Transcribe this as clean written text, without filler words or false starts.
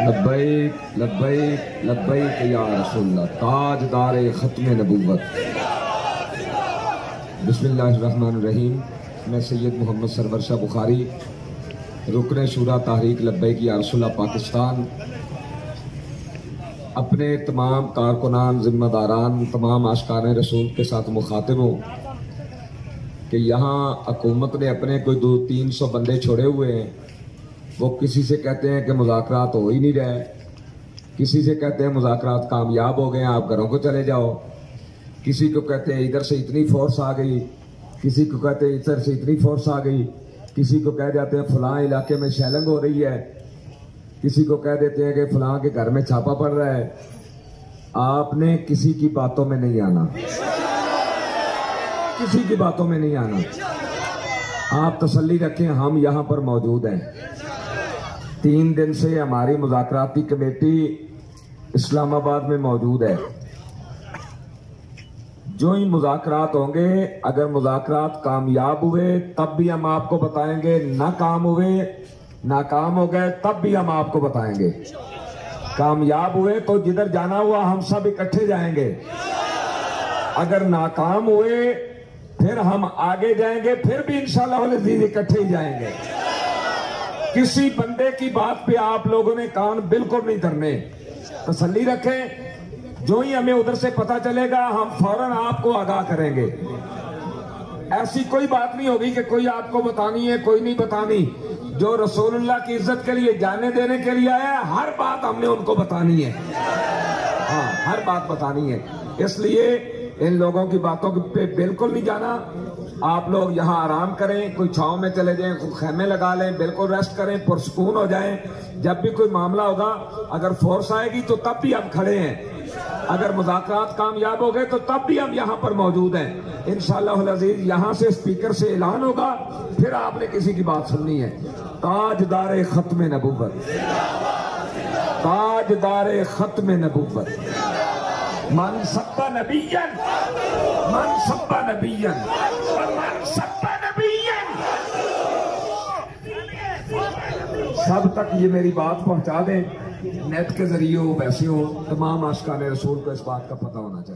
लब्बैक लब्बैक लब्बैक या रसूलल्लाह, ताजदार खत्म नबूवत। बिस्मिल्लाहिर्रहमानिर्रहीम। मैं सैयद मोहम्मद सरवर शाह बुखारी, रुकन शूरा तहरीक लब्बैक या रसूलल्लाह पाकिस्तान, अपने तमाम कारकुनान, जिम्मेदारान, तमाम आशिकान रसूल के साथ मुखातिब हूँ कि यहाँ हुकूमत ने अपने कोई 200-300 बंदे छोड़े हुए हैं। वो किसी से कहते हैं कि मुज़ाकरात हो ही नहीं रहे, किसी से कहते हैं मुज़ाकरात कामयाब हो गए, आप घरों को चले जाओ, किसी को कहते हैं इधर से इतनी फोर्स आ गई, किसी को कहते हैं इधर से इतनी फोर्स आ गई, किसी को कह जाते हैं फलां इलाके में शैलिंग हो रही है, किसी को कह देते हैं कि फलां के घर में छापा पड़ रहा है। आपने किसी की बातों में नहीं आना, किसी की बातों में नहीं आना। आप तसल्ली रखें, हम यहाँ पर मौजूद हैं। 3 दिन से हमारी मुज़ाकराती कमेटी इस्लामाबाद में मौजूद है। जो ही मुज़ाकरात होंगे, अगर मुज़ाकरात कामयाब हुए तब भी हम आपको बताएंगे, नाकाम हो गए तब भी हम आपको बताएंगे। कामयाब हुए तो जिधर जाना हुआ हम सब इकट्ठे जाएंगे, अगर नाकाम हुए फिर हम आगे जाएंगे, फिर भी इंशाअल्लाह इकट्ठे ही जाएंगे। किसी बंदे की बात पे आप लोगों ने कान बिल्कुल नहीं धरने। तसल्ली रखें, जो ही हमें उधर से पता चलेगा हम फौरन आपको आगाह करेंगे। ऐसी कोई बात नहीं होगी कि कोई आपको बतानी है, कोई नहीं बतानी। जो रसूलुल्लाह की इज्जत के लिए, जाने देने के लिए आया, हर बात हमने उनको बतानी है। हाँ, हर बात बतानी है। इसलिए इन लोगों की बातों पे बिल्कुल नहीं जाना। आप लोग यहाँ आराम करें, कोई छांव में चले जाएं, कोई खेमे लगा लें, बिल्कुल रेस्ट करें, पुरसकून हो जाएं। जब भी कोई मामला होगा, अगर फोर्स आएगी तो तब भी हम खड़े हैं, अगर मुज़ाकरात कामयाब हो गए तो तब भी हम यहाँ पर मौजूद हैं। इंशाअल्लाह अज़ीज़ यहाँ से स्पीकर से ऐलान होगा, फिर आपने किसी की बात सुननी है। ताजदार खत्म नबूवत, ताजदार खत्म नबूवत, मन सब्बा नबिय्यन, मन सब्बा नबिय्यन, मन सब्बा नबिय्यन। सब तक ये मेरी बात पहुंचा दें, नेट के जरिए हो, वैसे हो, तमाम आशिकान रसूल को इस बात का पता होना चाहिए।